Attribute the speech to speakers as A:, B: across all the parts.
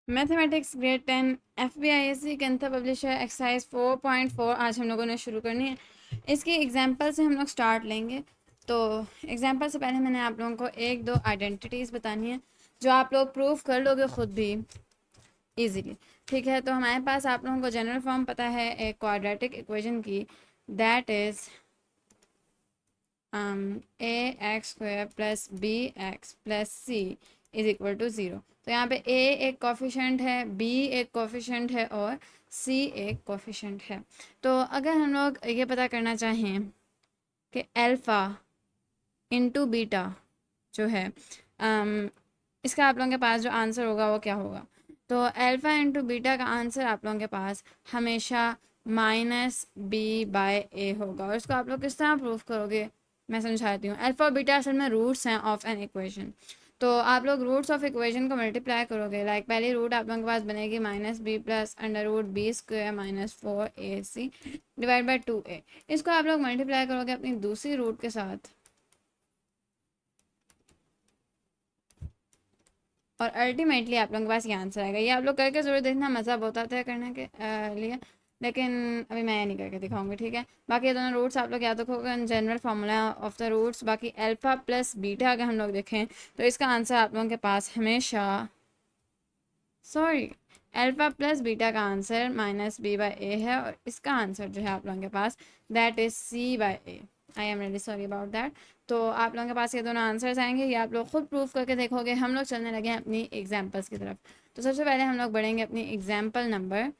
A: Mathematics grade 10 FBISC के अंदर publish है एक्सरसाइज 4.4 आज हम लोगों ने शुरू करनी है। इसकी एग्जांपल से हम लोग स्टार्ट लेंगे। तो एग्जांपल से पहले मैंने आप लोगों को एक दो आइडेंटिटीज़ बतानी है जो आप लोग प्रूव कर लोगे ख़ुद भी इजीली। ठीक है, तो हमारे पास आप लोगों को जनरल फॉर्म पता है एक क्वाड्रेटिक इक्वेशन की, that is ax² plus bx plus c is equal to 0। तो यहाँ पे a एक कोफिशेंट है, b एक कोफिशेंट है और c एक कोफिशेंट है। तो अगर हम लोग ये पता करना चाहें कि अल्फ़ा इंटू बीटा जो है इसका आप लोगों के पास जो आंसर होगा वो क्या होगा। तो अल्फ़ा इंटू बीटा का आंसर आप लोगों के पास हमेशा -b/a होगा। और इसको आप लोग किस तरह प्रूव करोगे मैं समझाती हूँ। अल्फ़ा और बीटा असल में रूट्स हैं ऑफ एन इक्वेशन। तो आप लोग रूट्स ऑफ इक्वेशन को मल्टीप्लाई करोगे। लाइक पहली रूट आप लोगों के पास बनेगी -b plus √b² -4ac divide by 2a। इसको आप लोग मल्टीप्लाई करोगे अपनी दूसरी रूट के साथ और अल्टीमेटली आप लोगों के पास ये आंसर आएगा। ये आप लोग करके ज़रूर देखना, मज़ा बहुत आता है करने के लिए, लेकिन अभी मैं ये नहीं करके दिखाऊंगी। ठीक है, बाकी ये दोनों रूट्स आप लोग याद रखोगे, general formula of the roots. बाकी अल्फ़ा प्लस बीटा अगर हम लोग देखें तो इसका आंसर आप लोगों के पास हमेशा अल्फ़ा प्लस बीटा का आंसर -b/a है और इसका आंसर जो है आप लोगों के पास that is c/a। I am really sorry about that. तो आप लोगों के पास ये दोनों आंसर्स आएंगे, ये आप लोग खुद प्रूफ करके देखोगे। हम लोग चलने लगे हैं अपनी एग्जाम्पल्स की तरफ। तो सबसे पहले हम लोग बढ़ेंगे अपनी एग्जाम्पल नंबर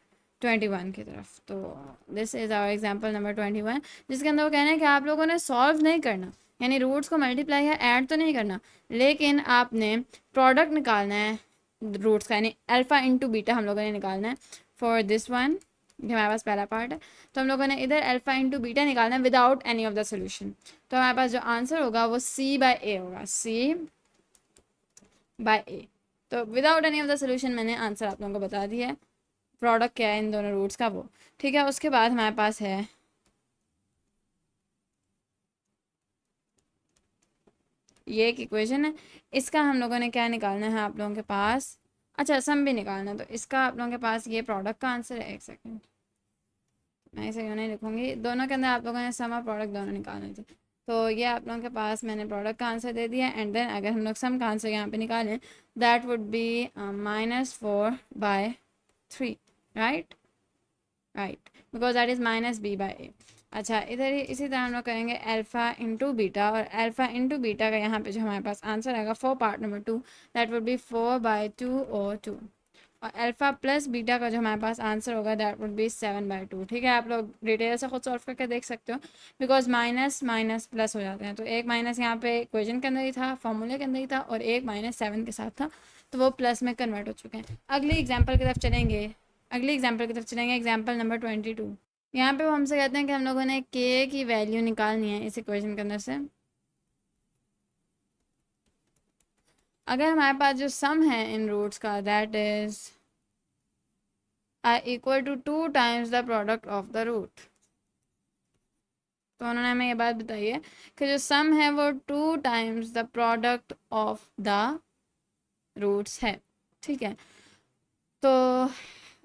A: 21 की तरफ। तो this is our example number 21, जिसके अंदर वो कहना है कि आप लोगों ने सॉल्व नहीं करना, यानी रूट्स को मल्टीप्लाई या ऐड तो नहीं करना, लेकिन आपने प्रोडक्ट निकालना है रूट्स का, यानी अल्फ़ा इंटू बीटा हम लोगों ने निकालना है फॉर दिस वन। ये हमारे पास पहला पार्ट है। तो हम लोगों ने इधर अल्फ़ा इंटू बीटा निकालना है without any of the solution. तो हमारे पास जो आंसर होगा वो c/a होगा, c/a। तो without any of the solution मैंने आंसर आप लोगों को बता दिया है, प्रोडक्ट क्या है इन दोनों रूट्स का वो। ठीक है, उसके बाद हमारे पास है ये एक इक्वेशन है, इसका हम लोगों ने क्या निकालना है आप लोगों के पास, अच्छा सम भी निकालना है। तो इसका आप लोगों के पास ये प्रोडक्ट का आंसर है। एक सेकेंड, मैं इसे यूँ नहीं लिखूँगी, दोनों के अंदर आप लोगों ने सम और प्रोडक्ट दोनों निकालने थे। तो ये आप लोगों के पास मैंने प्रोडक्ट का आंसर दे दिया एंड देन अगर हम लोग सम का आंसर यहाँ पे निकालें that would B -4/3, right right, because that is -b/a। अच्छा, इधर ही इसी तरह हम लोग करेंगे अल्फ़ा इंटू बीटा, और अल्फ़ा इंटू बीटा का यहाँ पे जो हमारे पास आंसर आएगा for part number 2 that would B 4/2 और 2। और अल्फ़ा प्लस बीटा का जो हमारे पास आंसर होगा दैट वुड बी 7/2। ठीक है, आप लोग डिटेल से खुद सॉल्व करके देख सकते हो, बिकॉज माइनस माइनस प्लस हो जाते हैं। तो एक माइनस यहाँ पे इक्वेशन के अंदर ही था, फॉर्मूले के अंदर ही था, और एक -7 के साथ था, तो वो प्लस में कन्वर्ट हो चुके हैं। अगली एग्जाम्पल की तरफ चलेंगे, एग्जाम्पल नंबर 22। यहाँ पे वो हमसे कहते हैं कि हम लोगों ने के की वैल्यू निकालनी है इस इक्वेशन के अंदर से। अगर हमारे पास जो सम है इन रूट्स का that is equal to 2 times the product of the root. तो उन्होंने हमें ये बात बताई है कि जो सम है वो 2 times the product of the roots है। ठीक है, तो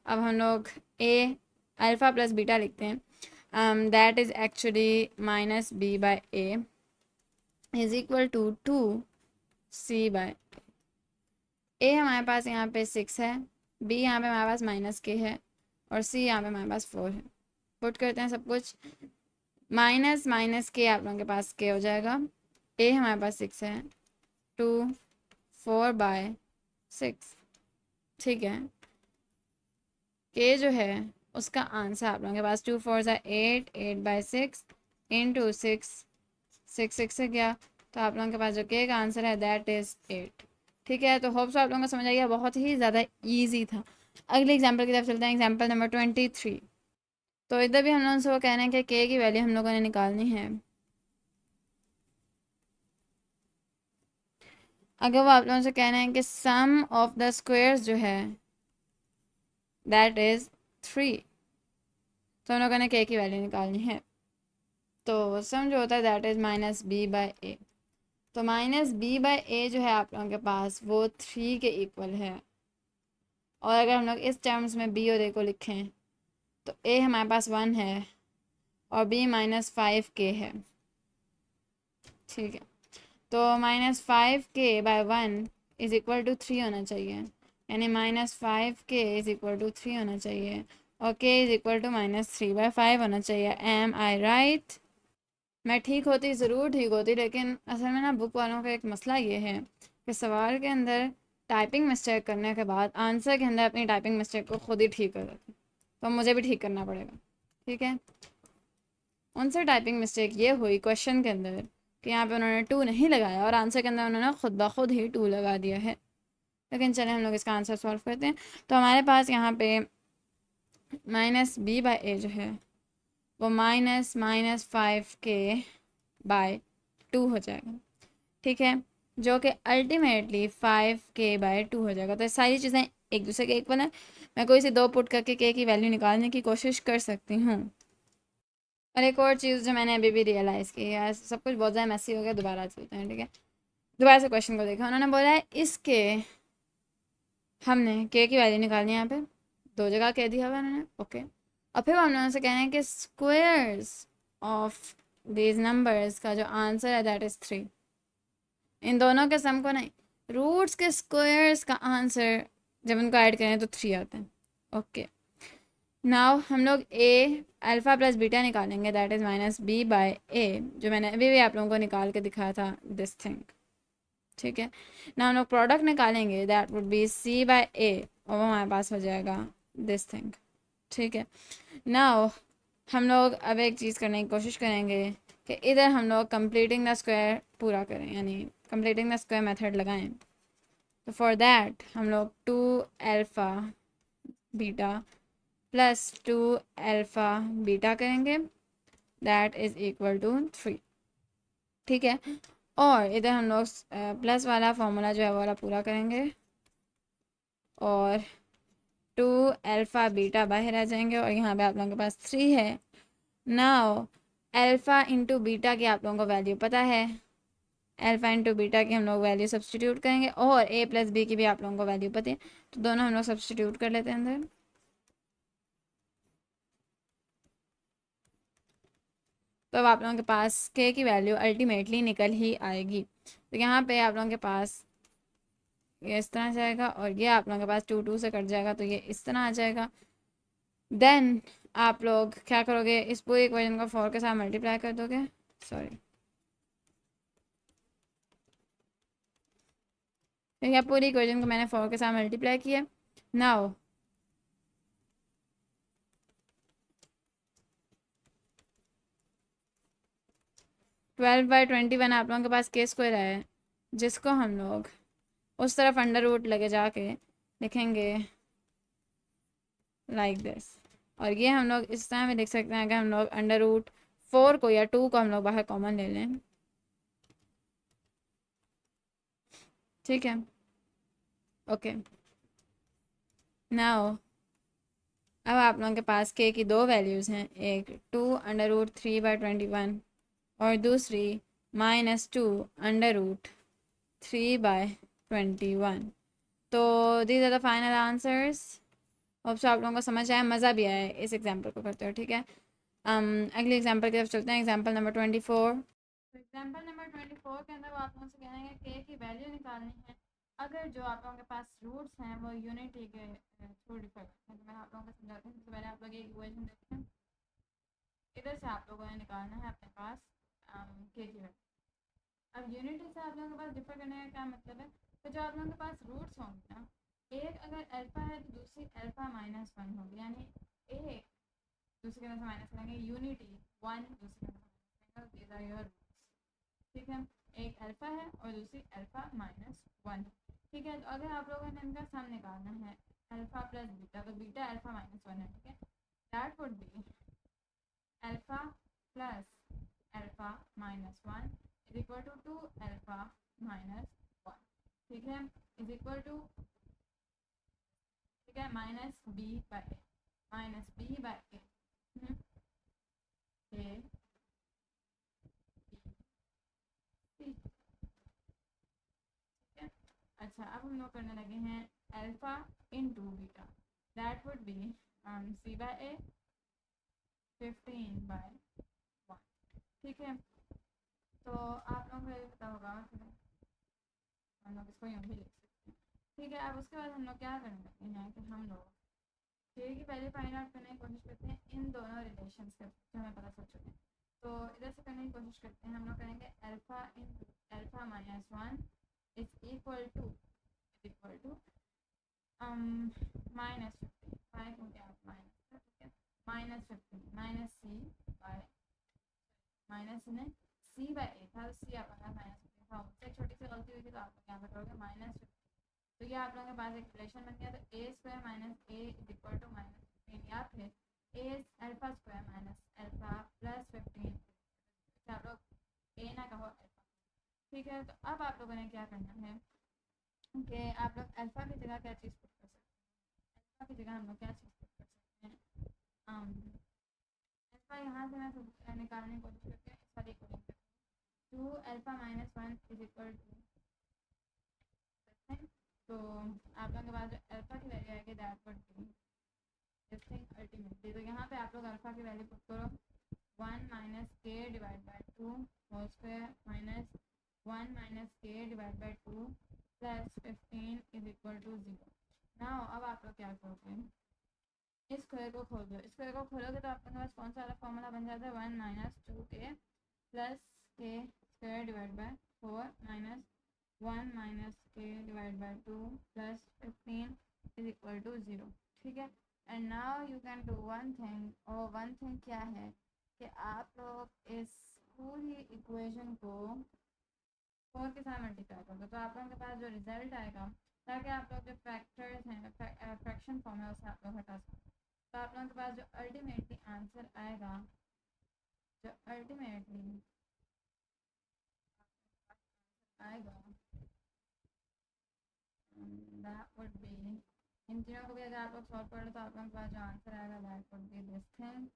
A: अब हम लोग ए अल्फ़ा प्लस बीटा लिखते हैं, that is actually -b/a is equal to 2c/a। हमारे पास यहाँ पे 6 है, b यहाँ पे हमारे पास -k है और c यहाँ पे हमारे पास 4 है। पुट करते हैं सब कुछ, माइनस माइनस के आप लोगों के पास k हो जाएगा। a हमारे पास 6 है, 2 4/6। ठीक है, k जो है उसका आंसर आप लोगों के पास 2 4 8, 8/6 इंटू 6, 6 से गया, तो आप लोगों के पास जो k का आंसर है दैट इज़ 8। ठीक है, तो होप्स आप लोगों को समझ आइए, बहुत ही ज़्यादा ईजी था। अगले एग्जाम्पल की तरफ चलते हैं, एग्जाम्पल नंबर 23। तो इधर भी हम लोगों से वो कह रहे हैं कि k की वैल्यू हम लोगों ने निकालनी है। अगर वो आप लोगों से कह रहे हैं कि सम ऑफ द स्क्वेयर्स जो है दैट इज़ 3, तो हम लोगों ने k की वैल्यू निकालनी है। तो सम जो होता है दैट इज़ -b/a। तो -b/a जो है आप लोगों के पास वो 3 के इक्वल है। और अगर हम लोग इस टर्म्स में बी और ए को लिखें तो ए हमारे पास 1 है और बी -5k है। ठीक है, तो -5k/1 इज इक्वल टू 3 होना चाहिए, यानी -5k इज इक्वल टू 3 होना चाहिए और k इज इक्वल टू -3/5 होना चाहिए। M I right? मैं ठीक होती, ज़रूर ठीक होती, लेकिन असल में ना बुक वालों का एक मसला ये है कि सवाल के अंदर टाइपिंग मिस्टेक करने के बाद आंसर के अंदर अपनी टाइपिंग मिस्टेक को खुद ही ठीक कर देते, तो मुझे भी ठीक करना पड़ेगा। ठीक है, उनसे टाइपिंग मिस्टेक ये हुई क्वेश्चन के अंदर कि यहाँ पे उन्होंने 2 नहीं लगाया और आंसर के अंदर उन्होंने खुद ब खुद ही 2 लगा दिया है। लेकिन चलें हम लोग इसका आंसर सॉल्व करते हैं। तो हमारे पास यहाँ पे -b/a जो है वो -5k/2 हो जाएगा। ठीक है, जो कि अल्टीमेटली 5k/2 हो जाएगा। तो सारी चीज़ें एक दूसरे के इक्वल है। मैं कोई सी 2 पुट करके k की वैल्यू निकालने की कोशिश कर सकती हूँ। और एक और चीज़ जो मैंने अभी भी रियलाइज़ की है, सब कुछ बहुत ज़्यादा मैसी हो गया, दोबारा चलते हैं। ठीक है, दोबारा से क्वेश्चन को देखा, उन्होंने बोला है इसके हमने k की वैल्यू निकालनी है। यहाँ पे 2 जगह कह दिया हुआ उन्होंने, ओके। और फिर हम लोगों से कह रहे हैं कि स्क्वायर्स ऑफ दीज नंबर्स का जो आंसर है दैट इज़ 3। इन दोनों के सम को नहीं, रूट्स के स्क्वायर्स का आंसर जब उनको ऐड करें तो 3 आते हैं। ओके, नाउ हम लोग a अल्फ़ा प्लस बीटा निकालेंगे, दैट इज़ -b/a, जो मैंने अभी भी आप लोगों को निकाल के दिखाया था, दिस थिंग। ठीक है, ना हम लोग प्रोडक्ट निकालेंगे, दैट वुड बी c/a, और वो हमारे पास हो जाएगा दिस थिंग। ठीक है, नाउ हम लोग अब एक चीज़ करने की कोशिश करेंगे कि इधर हम लोग कंप्लीटिंग द स्क्वायर पूरा करें, यानी कंप्लीटिंग द स्क्वायर मेथड लगाएं। तो फॉर दैट हम लोग 2 alpha beta plus 2 alpha beta करेंगे, दैट इज़ इक्वल टू 3। ठीक है, और इधर हम लोग प्लस वाला फॉर्मूला जो है वो वाला पूरा करेंगे और 2 अल्फ़ा बीटा बाहर आ जाएंगे और यहाँ पे आप लोगों के पास 3 है। नाउ अल्फ़ा इंटू बीटा की आप लोगों को वैल्यू पता है, अल्फ़ा इंटू बीटा की हम लोग वैल्यू सब्सटीट्यूट करेंगे और a प्लस बी की भी आप लोगों को वैल्यू पता है, तो दोनों हम लोग सब्सटीट्यूट कर लेते हैं अंदर। तो अब आप लोगों के पास k की वैल्यू अल्टीमेटली निकल ही आएगी। तो यहाँ पे आप लोगों के पास ये इस तरह जाएगा और ये आप लोगों के पास 2 से कट जाएगा, तो ये इस तरह आ जाएगा। देन आप लोग क्या करोगे, इस पूरे इक्वेशन को 4 के साथ मल्टीप्लाई कर दोगे, सॉरी, तो यह पूरी इक्वेशन को मैंने 4 के साथ मल्टीप्लाई किया। नाउ 12/21 आप लोगों के पास k स्क्वायर है, जिसको हम लोग उस तरफ अंडर रूट लगे जाके लिखेंगे लाइक दिस। और ये हम लोग इस तरह में लिख सकते हैं, अगर हम लोग √4 को या 2 को हम लोग बाहर कॉमन ले लें। ठीक है, ओके। नाउ अब आप लोगों के पास k की 2 वैल्यूज़ हैं, एक 2√3/21 और दूसरी -2√3/21। तो these are the final answers. Hope so आप लोगों को समझ आया, मज़ा भी आया इस एग्जाम्पल को करते हो। ठीक है, अगले एग्जाम्पल की तरफ चलते हैं, एग्जाम्पल नंबर 24। तो एग्जाम्पल नंबर 24 के अंदर वो आप लोगों से कहेंगे k की वैल्यू निकालनी है अगर जो आप लोगों के पास रूट्स हैं वो यूनिटी के थ्रू डिफर करते हैं। तो मैं आप लोगों को समझाती हूँ। सबसे पहले आप लोग एक इक्वेशन देखें, इधर से आप लोगों ने निकालना है अपने पास k की वैल्यू। अब यूनिटी से आप लोगों के पास डिफर करने का क्या मतलब है, तो जो आप लोगों के पास रूट्स होंगे ना, एक अगर अल्फ़ा है तो दूसरी अल्फ़ा -1 होगी, यानी एक दूसरे के अंदर से माइनस करेंगे, यूनिटी 1 दूसरे के अंदर से दीज आर योर रूट्स। ठीक है, एक अल्फ़ा है और दूसरी अल्फ़ा -1। ठीक है, तो अगर आप लोगों ने इनका सम निकालना है अल्फ़ा प्लस बीटा, तो बीटा अल्फ़ा -1 है। ठीक है, that would be alpha plus alpha -1 is equal to 2 alpha -1। ठीक है, इज इक्वल टू, ठीक है, -b/a ठीक है। अच्छा, अब हम लोग करने लगे हैं alpha into beta, that would be c by a 15 by 1। ठीक है, तो आप लोगों को ये पता होगा कि हम लोग इसको यूँ भी लिख सकते हैं। ठीक है, अब उसके बाद हम लोग क्या करने लगते हैं कि हम लोग के की वैल्यू फाइंड आउट करने की कोशिश करते हैं इन दोनों रिलेशंस के जो हमें पता चल चुके हैं। तो इधर से करने की कोशिश करते हैं, हम लोग करेंगे alpha into alpha minus 1 is equal to minus 15 5 क्योंकि आप minus 15 minus C by minus में सी बाय ए था, सी आपका माइनस 15 था, उससे छोटी सी गलती हुई थी तो आप लोग यहाँ पर करोगे माइनस 15। तो ये आप लोगों के पास एक रिलेशन बन गया, तो a square minus a is equal to minus 15 या फिर a alpha square minus alpha plus 15। आप लोग ए ना कहो अल्फा। ठीक है, तो अब आप लोगों ने क्या करना है कि आप लोग अल्फा की जगह क्या चीज़ पुट कर सकते हैं, अल्फा की जगह हम लोग क्या चीज़ पुट कर सकते हैं, अल्फा यहाँ से मैं निकालने की कोशिश करती हूँ इस वाली इक्वेशन पे। 2 alpha minus 1 is equal to, तो आप लोगों के पास जो अल्फा की वैल्यू आएगी that would B this thing ultimately. तो यहाँ पे आप लोग अल्फा की वैल्यू पुट करो 1 minus k divide by 2 whole square minus 1 minus k divide by 2 plus 15 is equal to 0। Now अब आप लोग क्या करोगे, इस स्क्वायर को खोल दो। स्क्वायर को खोलोगे तो आपके पास कौन सा वाला फॉर्मूला बन जाता है, 1 minus 2k plus k square divide by 4 minus 1 minus k divide by 2 plus 15 is equal to 0। ठीक है, and now you can do one thing, और वन थिंग क्या है कि आप लोग इस पूरी इक्वेशन को 4 के साथ मल्टीप्लाई करोगे तो आप लोगों के पास जो रिजल्ट आएगा, ताकि आप लोग जो फैक्टर्स हैं फ्रैक्शन फॉर्म है उसे आप लोग हटा सकें। तो आप लोगों के पास जो अल्टीमेटली आंसर आएगा, जो अल्टीमेटली आएगा दैट वुड बी, इन तीनों को भी अगर आप लोग सॉल्व कर लो तो आप लोगों के पास जो आंसर आएगा that would B this thing.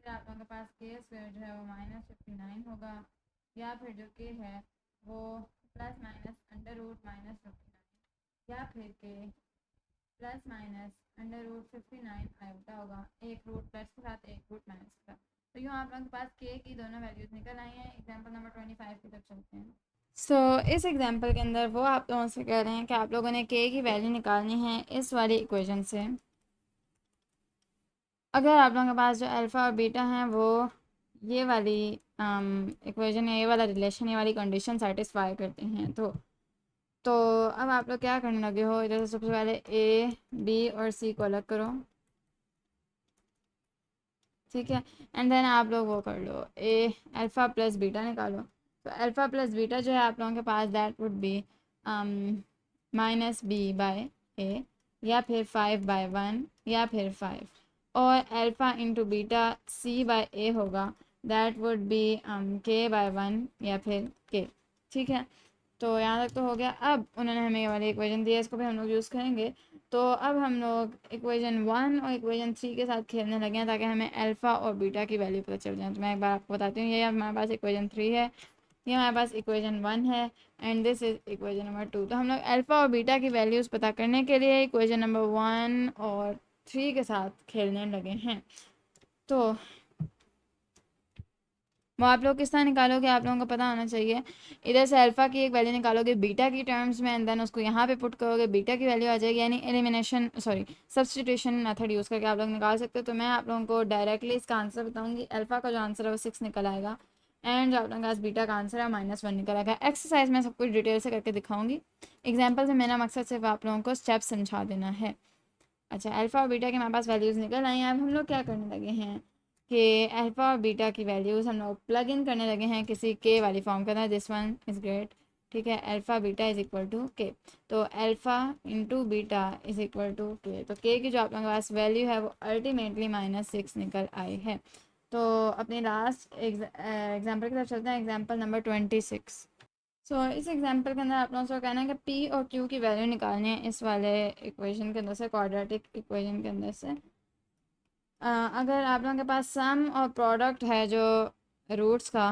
A: फिर आप लोगों के पास के स्क्वायर जो है वो माइनस 59 होगा, या फिर जो के है वो plus minus under root minus 59, या फिर K plus minus under root 59 iota होगा, एक रूट प्लस के साथ एक रूट माइनस के साथ। तो यूँ आप लोगों के पास के की दोनों वैल्यूज़ निकल आई हैं। एग्जाम्पल नंबर 25 की तरफ चलते हैं। इस एग्जाम्पल के अंदर वो आप लोगों से कह रहे हैं कि आप लोगों ने के की वैल्यू निकालनी है इस वाली इक्वेशन से। अगर आप लोगों के पास जो अल्फ़ा और बीटा हैं वो ये वाली इक्वेशन या ये वाला रिलेशन, ये वाली कंडीशन सेटिस्फाई करते हैं, तो अब आप लोग क्या करने लगे हो, इधर से सबसे पहले ए बी और सी को अलग करो। ठीक है, एंड देन आप लोग वो कर लो, ए अल्फ़ा प्लस बीटा निकालो। तो अल्फ़ा प्लस बीटा जो है आप लोगों के पास that would be minus B by a, या फिर 5 बाय 1, या फिर 5, और alpha into beta C by a होगा that would be k by 1 या फिर के। ठीक है, तो यहाँ तक तो हो गया। अब उन्होंने हमें ये वाली इक्वेशन दी है, इसको भी हम लोग यूज़ करेंगे। तो अब हम लोग इक्वेशन 1 और इक्वेशन 3 के साथ खेलने लगे हैं ताकि हमें अल्फ़ा और बीटा की वैल्यू पता चल जाए। तो मैं एक बार आपको बताती हूँ, ये हमारे पास इक्वेशन 3 है, ये हमारे पास इक्वेशन 1 है, and this is equation number 2। तो हम लोग अल्फ़ा और बीटा की वैल्यूज़ पता करने के लिए इक्वेशन नंबर 1 और 3 के साथ खेलने लगे हैं। तो वो आप लोग किस तरह निकालोगे, आप लोगों को पता होना चाहिए। इधर से अल्फ़ा की एक वैल्यू निकालोगे बीटा की टर्म्स में, एंड देन उसको यहाँ पे पुट करोगे, बीटा की वैल्यू आ जाएगी, यानी एलिमिनेशन सब्सटीट्यूशन मेथड यूज़ करके आप लोग निकाल सकते हो। तो मैं आप लोगों को डायरेक्टली इसका आंसर बताऊँगी। अल्फ़ा का जो आंसर है वो 6 निकल आएगा, एंड जो आप लोगों के पास बीटा का आंसर है -1 निकल आएगा। एक्सरसाइज में सब कुछ डिटेल से करके दिखाऊँगी। एग्जाम्पल से मेरा मकसद सिर्फ आप लोगों को स्टेप समझा देना है। अच्छा, अल्फ़ा और बीटा के हमारे पास वैल्यूज़ निकल आई हैं। अब हम लोग क्या करने लगे हैं कि अल्फ़ा और बीटा की वैल्यूज़ हम लोग प्लग इन करने लगे हैं किसी के वाली फॉर्म के अंदर। This one is great. ठीक है, alpha beta is equal to K, तो alpha into beta is equal to K. तो के की जो आप लोगों के पास वैल्यू है वो अल्टीमेटली -6 निकल आई है। तो अपनी लास्ट एग्जाम्पल की तरफ चलते हैं, एग्जाम्पल नंबर 26। इस एग्जांपल के अंदर आप लोगों से कहना है कि पी और क्यू की वैल्यू निकालनी है इस वाले इक्वेशन के अंदर से, क्वाड्रेटिक इक्वेशन के अंदर से। अगर आप लोगों के पास सम और प्रोडक्ट है जो रूट्स का,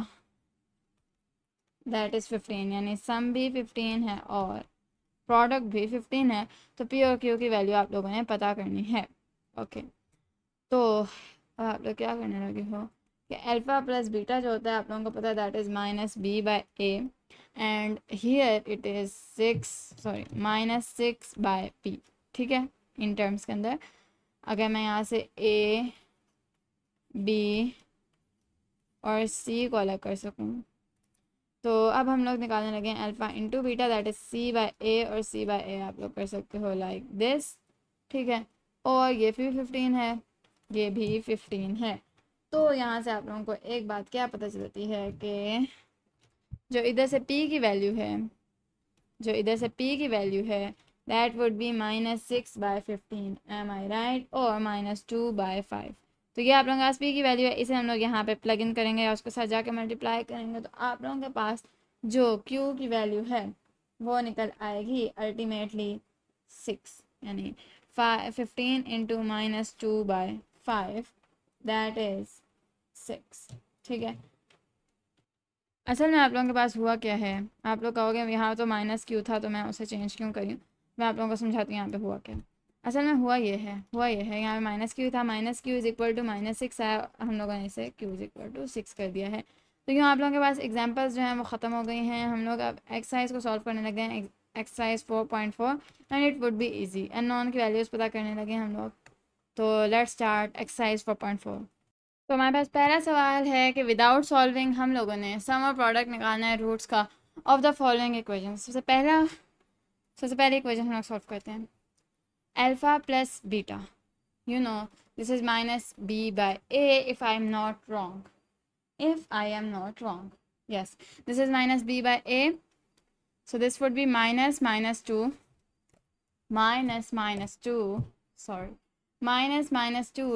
A: दैट इज़ 15, यानी सम भी 15 है और प्रोडक्ट भी 15 है, तो पी और क्यू की वैल्यू आप लोगों ने पता करनी है। ओके, तो अब आप लोग क्या करने लगे हो कि अल्फ़ा प्लस बीटा जो होता है आप लोगों को पता है that is minus B by A, and here it is minus 6 by P. ठीक है, इन टर्म्स के अंदर अगर मैं यहाँ से ए बी और सी को अलग कर सकूँ, तो अब हम लोग निकालने लगे हैं alpha into beta that is c by a, और सी बाय ए आप लोग कर सकते हो लाइक दिस। ठीक है, और ये भी 15 है, ये भी 15 है। तो यहाँ से आप लोगों को एक बात क्या पता चलती है कि जो इधर से p की वैल्यू है, जो इधर से p की वैल्यू है that would be minus 6 by 15, am I right, और माइनस 2 बाय 5। तो ये आप लोगों के पास p की वैल्यू है, इसे हम लोग यहाँ पे प्लग इन करेंगे या उसके साथ जाके मल्टीप्लाई करेंगे, तो आप लोगों के पास जो q की वैल्यू है वो निकल आएगी अल्टीमेटली 6, यानी 15 into minus 2 by 5 that is 6। ठीक है, असल में आप लोगों के पास हुआ क्या है, आप लोग कहोगे यहाँ तो माइनस क्यू था तो मैं उसे चेंज क्यों करी। मैं आप लोगों को समझाती हूँ यहाँ पे हुआ क्या। असल में हुआ ये है यहाँ पे माइनस क्यू था, minus Q is equal to minus 6 आया, हम लोगों ने इसे क्यू इज इक्वल टू 6 कर दिया है। तो यूँ आप लोगों के पास एग्जाम्पल्स जो हैं वो ख़त्म हो गई हैं। हम लोग अब एक्सरसाइज को सॉल्व करने लगे हैं, exercise 4.4, and it would be easy. Unknown की वैल्यूज़ पता करने लगे हम लोग। तो लेट्स स्टार्ट एक्सरसाइज 4.4। तो हमारे पास पहला सवाल है कि विदाउट सॉल्विंग हम लोगों ने सम और प्रोडक्ट निकालना है रूट्स का ऑफ द फॉलोइंग इक्वेशन। सबसे पहले इक्वेशन हम लोग सॉल्व करते हैं। Alpha plus beta, you know this is minus B by A if I am not wrong, yes, this is minus b by a, so this would be minus 2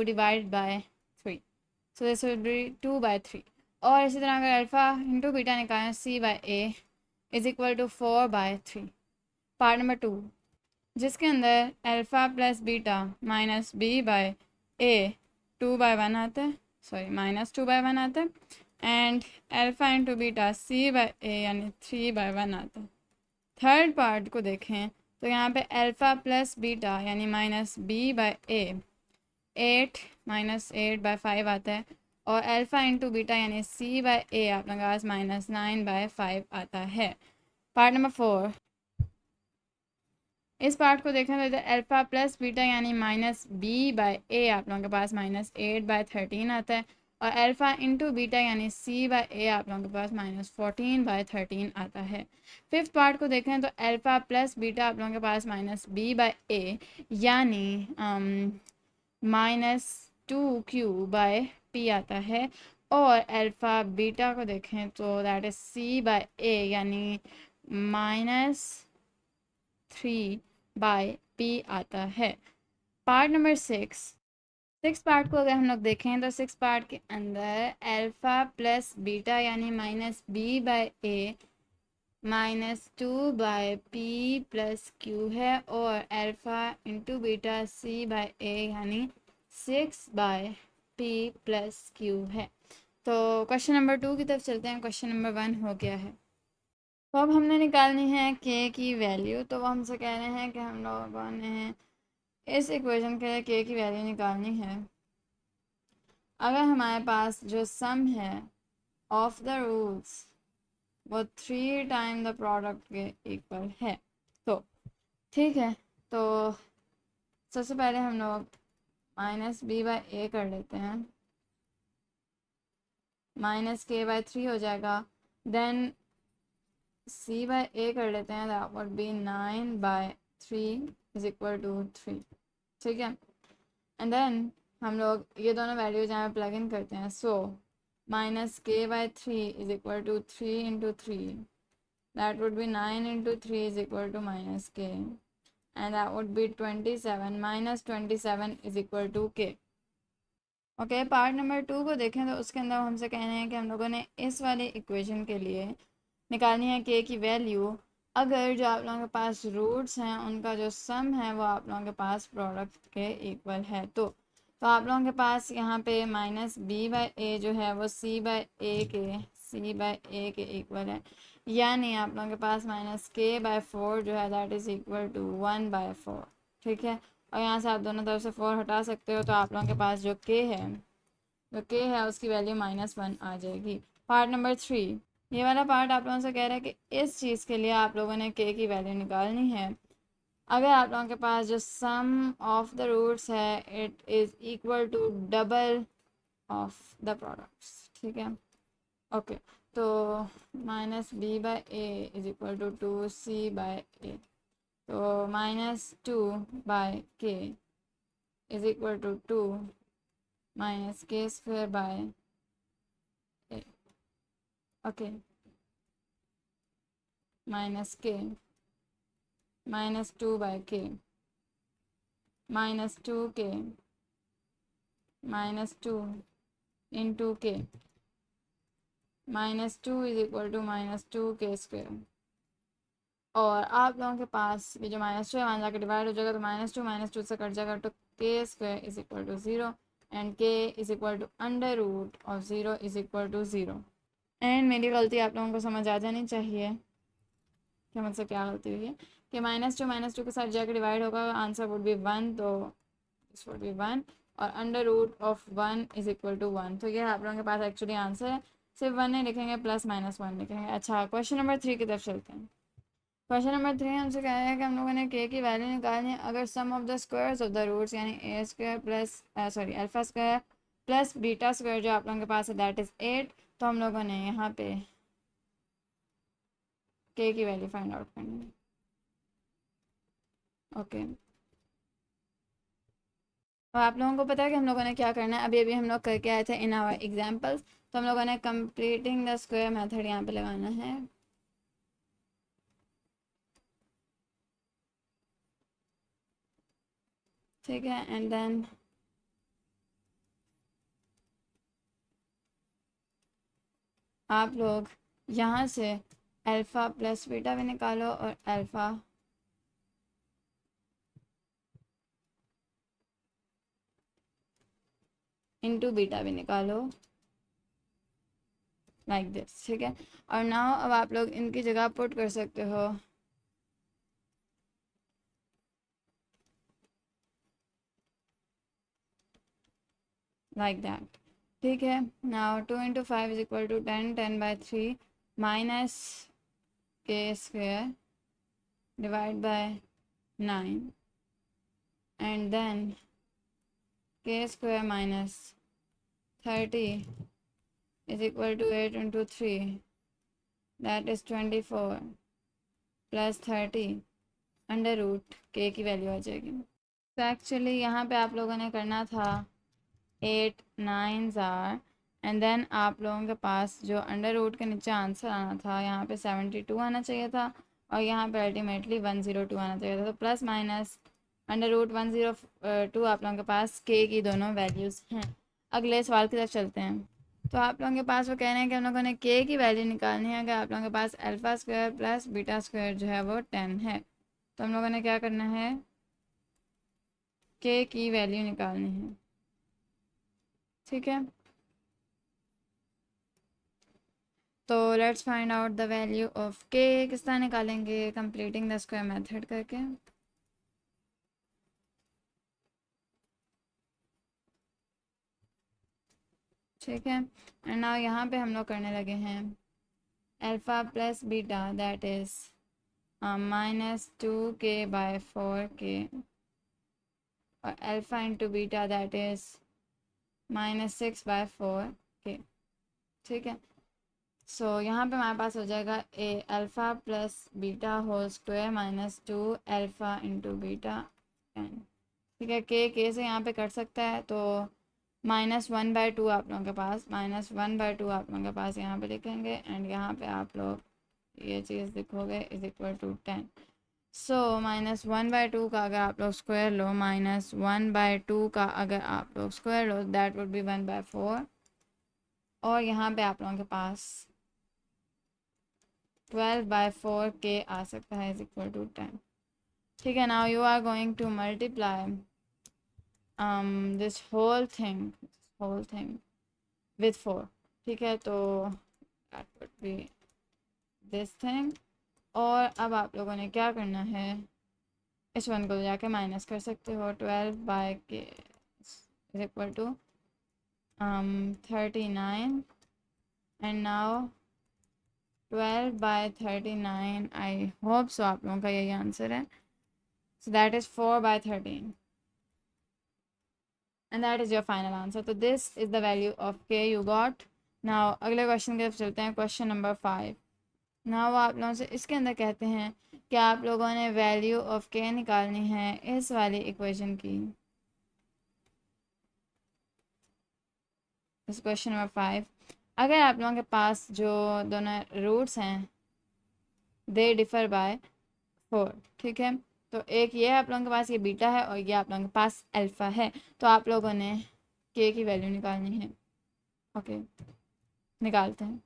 A: divided by 3, so this would be 2 by 3। और इसी तरह अगर alpha into beta निकालें c by a is equal to 4 by 3। Part number 2 जिसके अंदर alpha plus beta minus B by a 2 by 1 आता है, minus 2 by 1 आता है, and alpha into beta c by ए यानी 3 बाय 1 आता है। थर्ड पार्ट को देखें तो यहाँ पे अल्फ़ा प्लस बीटा यानी minus B by A 8 minus 8 bye 5 आता है, और अल्फ़ा इंटू बीटा यानी c बाय ए आप लोगों के पास माइनस 9 बाय 5 आता है। पार्ट नंबर 4 इस पार्ट को देखें तो इधर अल्फ़ा प्लस बीटा यानी माइनस बी बाय ए आप लोगों के पास माइनस 8 बाय 13 आता है, और अल्फ़ा इंटू बीटा यानी सी बाय ए आप लोगों के पास माइनस 14 बाय 13 आता है। फिफ्थ पार्ट को देखें तो अल्फ़ा प्लस बीटा आप लोगों के पास माइनस बी बाय ए यानी माइनस 2q बाय पी आता है, और अल्फ़ा बीटा को देखें तो दैट इज़ c बाय ए यानी माइनस 3 बाय पी आता है। पार्ट नंबर 6 पार्ट को अगर हम लोग देखें तो 6 पार्ट के अंदर अल्फ़ा प्लस बीटा यानी minus B by A minus 2 by P plus Q है, और alpha into beta C by ए यानी 6 बाय पी प्लस क्यू है। तो क्वेश्चन नंबर 2 की तरफ चलते हैं। क्वेश्चन नंबर 1 हो गया है, तो अब हमने निकालनी है के की वैल्यू। तो वो हमसे कह रहे हैं कि हम लोगों ने इस इक्वेशन के लिए के की वैल्यू निकालनी है। अगर हमारे पास जो सम है ऑफ द रूट्स वो 3 टाइम द प्रोडक्ट के इक्वल है, तो ठीक है, तो सबसे पहले हम लोग माइनस बी बाय ए कर लेते हैं, माइनस के बाय 3 हो जाएगा, देन c बाय ए कर लेते हैं, that would be 9 by 3 is equal to 3। ठीक है, एंड देन हम लोग ये दोनों वैल्यूज यहाँ प्लग इन करते हैं। So minus k by 3 is equal to 3 into 3, that would be 9 into 3 is equal to minus k, and that would be 27 minus 27 is equal to k. Okay, part number 2 को देखें तो उसके अंदर हमसे कहना है कि हम लोगों ने इस वाले इक्वेशन के लिए निकालनी है के की वैल्यू अगर जो आप लोगों के पास रूट्स हैं उनका जो सम है वो आप लोगों के पास प्रोडक्ट के इक्वल है। तो आप लोगों के पास यहाँ पे माइनस बी बाय ए जो है वो सी बाय ए के इक्वल है, यानी आप लोगों के पास -k/4 जो है दैट इज़ इक्वल टू 1/4, ठीक है। और यहाँ से आप दोनों तरफ से 4 हटा सकते हो, तो आप लोगों के पास जो k है उसकी वैल्यू -1 आ जाएगी। पार्ट नंबर 3, ये वाला पार्ट आप लोगों से कह रहा है कि इस चीज़ के लिए आप लोगों ने k की वैल्यू निकालनी है। अगर आप लोगों के पास जो सम ऑफ द रूट्स है it is equal to double of the products, ठीक है। ओके, तो -b/a is equal to 2c/a, तो -2/k is equal to 2 -k²/a, okay, -k -2/k -2k -2 into k -2 is equal to -2k²। और आप लोगों के पास ये जो -2 है वहाँ जाकर डिवाइड हो जाएगा, तो -2 से कट जाएगा, तो k² is equal to 0 and k is equal to √0 is equal to 0। And मेरी गलती आप लोगों को समझ आ जानी चाहिए कि मुझसे क्या गलती हुई है कि -2 के साथ जाकर डिवाइड होगा, आंसर वुड बी 1, तो दिस वुड बी 1 और √1 इज इक्वल टू 1। तो ये आप लोगों के पास एक्चुअली आंसर है, सिर्फ 1 नहीं लिखेंगे, +-1 लिखेंगे। अच्छा, क्वेश्चन नंबर 3 की तरफ चलते हैं। क्वेश्चन नंबर 3 हमसे कहा है कि हम लोगों ने k की वैल्यू निकालनी है अगर sum of the squares of the roots यानी a² प्लस α² प्लस β² जो आप लोगों के पास है दैट इज़ 8, तो हम लोगों ने यहाँ पे k की वैल्यू फाइंड आउट करनी है। ओके, तो आप लोगों को पता है कि हम लोगों ने क्या करना है, अभी अभी हम लोग करके आए थे इन आवर एग्जाम्पल्स, तो हम लोगों ने कंप्लीटिंग द स्क्वायर मेथड यहाँ पे लगाना है। ठीक है, एंड देन आप लोग यहाँ से अल्फ़ा प्लस बीटा भी निकालो और अल्फ़ा इंटू बीटा भी निकालो, लाइक दिस, ठीक है। और नाउ अब आप लोग इनकी जगह पुट कर सकते हो लाइक दैट, ठीक है। Now 2 × 5 is equal to 10, 10/3 minus k² divide by 9 and then k² minus 30 is equal to 8 × 3 that is 24 plus 30 √k की वैल्यू आ जाएगी। तो एक्चुअली यहाँ पे आप लोगों ने करना था 8 9s आर एंड देन आप लोगों के पास जो √ के नीचे आंसर आना था यहाँ पे 72 आना चाहिए था और यहाँ पे अल्टीमेटली 102 आना चाहिए था, तो प्लस माइनस √102 आप लोगों के पास k की दोनों वैल्यूज़ हैं। अगले सवाल की तरफ चलते हैं। तो आप लोगों के पास वो कह रहे हैं कि हम लोगों ने k की वैल्यू निकालनी है अगर आप लोगों के पास α² प्लस β² जो है वो 10 है, तो हम लोगों ने क्या करना है, k की वैल्यू निकालनी है, ठीक है। तो let's find out the value of k, किस तरह निकालेंगे, कंप्लीटिंग द स्क्वायर मेथड करके। ठीक है, एंड नाउ यहाँ पे हम लोग करने लगे हैं alpha plus beta that is -2k/4k और alpha into beta that is -6/4k, ठीक है। सो यहाँ पे हमारे पास हो जाएगा alpha plus beta whole square -2 alpha into beta N, ठीक है। के से यहाँ पे कट सकता है, तो -1/2 आप लोगों के पास -1/2 आप लोगों के पास यहाँ पे लिखेंगे एंड यहाँ पे आप लोग ये चीज़ लिखोगे इज इक्वल टू 10। सो -1/2 का अगर आप लोग स्क्वायर लो, -1/2 का अगर आप लोग square low that would B 1/4 और यहाँ पे आप लोगों के पास 12/4k आ सकता है इज इक्वल टू 10, ठीक है। Now you are going to multiply this whole thing with 4, ठीक है। तो that would be this thing. और अब आप लोगों ने क्या करना है, इस वन को जाके माइनस कर सकते हो। 12/k is equal to 39 and now 12/39, I hope so आप लोगों का यही आंसर है। So that is 4/13 and that is your final answer. तो this is the value of k you got. Now अगले क्वेश्चन की तरफ चलते हैं, क्वेश्चन नंबर 5। नाउ आप लोगों से इसके अंदर कहते हैं कि आप लोगों ने वैल्यू ऑफ k निकालनी है इस वाली इक्वेशन की। इस क्वेश्चन नंबर 5, अगर आप लोगों के पास जो दोनों रूट्स हैं दे डिफर बाय 4, ठीक है। तो एक ये आप लोगों के पास ये बीटा है और ये आप लोगों के पास अल्फ़ा है। तो आप लोगों ने k की वैल्यू निकालनी है। ओके, निकालते हैं।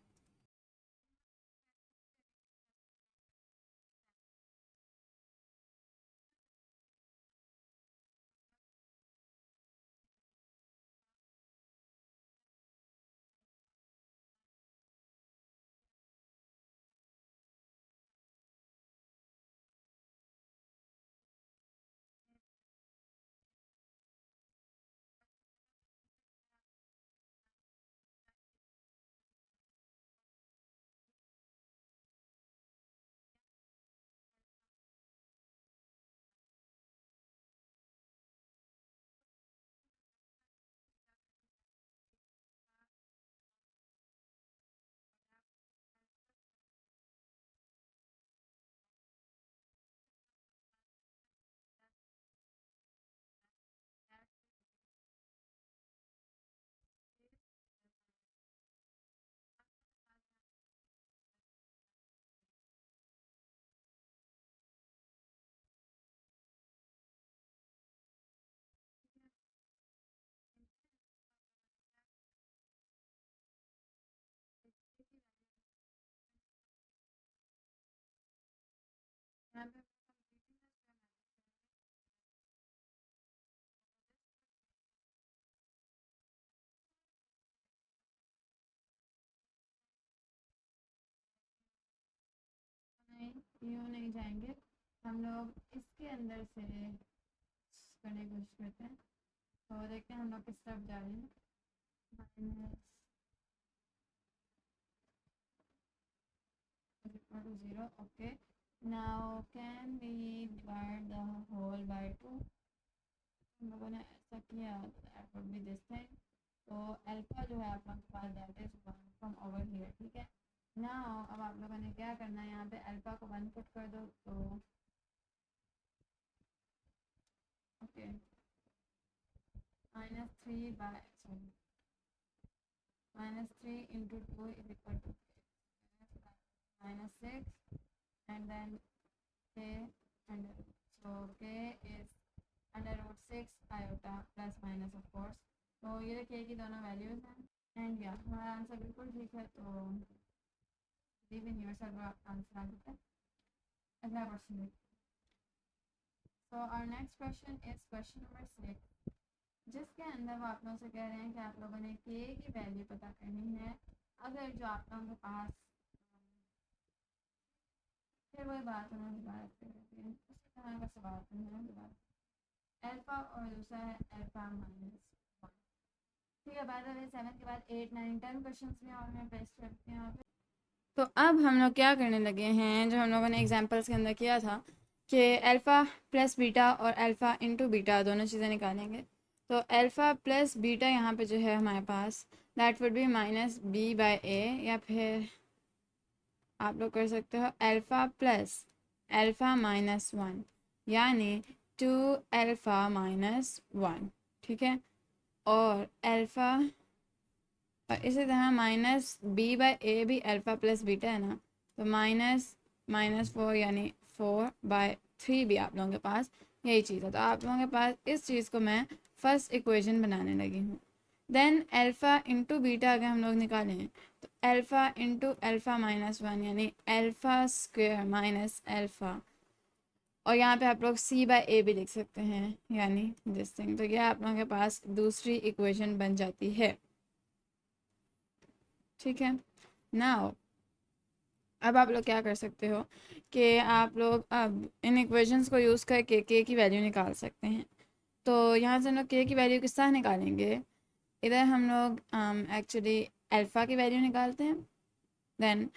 A: नहीं, यूँ नहीं जाएंगे हम लोग, इसके अंदर से करने की कोशिश करते हैं। तो देखते हैं हम लोग किस तरफ जा रहे हैं। Minus equal to 0, okay. Now can we divide the whole by 2? हम लोगों ने ऐसा किया, that would be this thing. तो अल्फा जो है आप लोगों के पास that is 1 from over here, ठीक है। Now अब आप लोगों ने क्या करना है, यहाँ पे अल्फा को 1 पुट कर दो तो okay, -3 into 2 is equal to -6 and then k under root. So k is under root 6 iota plus minus of course. तो ये देखिए कि दोनों वैल्यूज हैं एंड या हमारा आंसर बिल्कुल ठीक है। तो बिलीव इन योरसेल्फ, आप आंसर आ सकते हैं। अगला क्वेश्चन देखिए। So our next question is question number 6, जिसके अंदर वो आप लोगों से कह रहे हैं कि आप लोगों ने के की वैल्यू पता करनी है अगर जो आप लोगों के पास, फिर वही बात उन्होंने दोबारा उसी तरह का सवाल उन्होंने दोबारा अल्फा और दूसरा है अल्फा माइनस 1, ठीक है। बाय द वे 7 के बाद 8, 9, 10 क्वेश्चंस भी और मैं पेस्ट करती हूँ यहाँ पे। तो अब हम लोग क्या करने लगे हैं, जो हम लोगों ने एग्जांपल्स के अंदर किया था कि अल्फ़ा प्लस बीटा और अल्फ़ा इंटू बीटा दोनों चीज़ें निकालेंगे। तो अल्फ़ा प्लस बीटा यहाँ पे जो है हमारे पास दैट वुड बी -b/a, या फिर आप लोग कर सकते हो अल्फ़ा प्लस अल्फ़ा माइनस 1, यानी 2 अल्फ़ा माइनस 1, ठीक है। और अल्फ़ा और इसी तरह -b/a भी अल्फ़ा प्लस बीटा है ना, तो -4 यानी 4/3 भी आप लोगों के पास यही चीज़ है। तो आप लोगों के पास इस चीज़ को मैं फर्स्ट इक्वेशन बनाने लगी हूँ। देन अल्फ़ा इंटू बीटा अगर हम लोग निकालें तो अल्फ़ा इंटू अल्फ़ा माइनस 1 यानी अल्फ़ा स्क्वेयर माइनस अल्फ़ा, और यहाँ पे आप लोग c/a भी लिख सकते हैं यानी दिस थिंग। तो यह आप लोगों के पास दूसरी इक्वेशन बन जाती है, ठीक है। नाउ अब आप लोग क्या कर सकते हो कि आप लोग अब इन इक्वेशंस को यूज़ करके के की वैल्यू निकाल सकते हैं। तो यहाँ से हम लोग के की वैल्यू किस तरह निकालेंगे, इधर हम लोग एक्चुअली अल्फ़ा की वैल्यू निकालते हैं। देन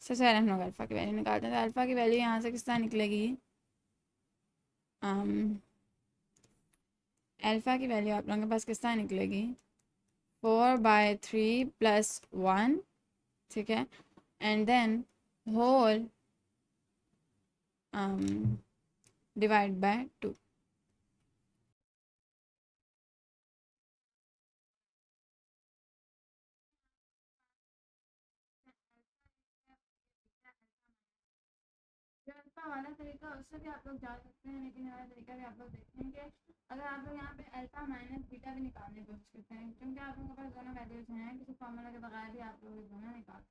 A: सबसे पहले हम लोग अल्फ़ा की वैल्यू निकालते हैं, तो अल्फ़ा की वैल्यू यहाँ से किस तरह निकलेगी, अल्फ़ा की वैल्यू आप लोगों के पास किस तरह निकलेगी, 4/3 + 1, ठीक है, एंड देन होल /2। जो अल्फा वाला तरीका उससे भी आप लोग जा सकते हैं, लेकिन वाला तरीका भी आप लोग देखेंगे। अगर आप लोग यहाँ पे अल्फा माइनस बीटा भी निकालने की कोशिश करते हैं, क्योंकि आप लोगों के पास दोनों वैल्यूज हैं, किसी फॉर्मूला के बगैर भी आप लोग दोनों निकाल।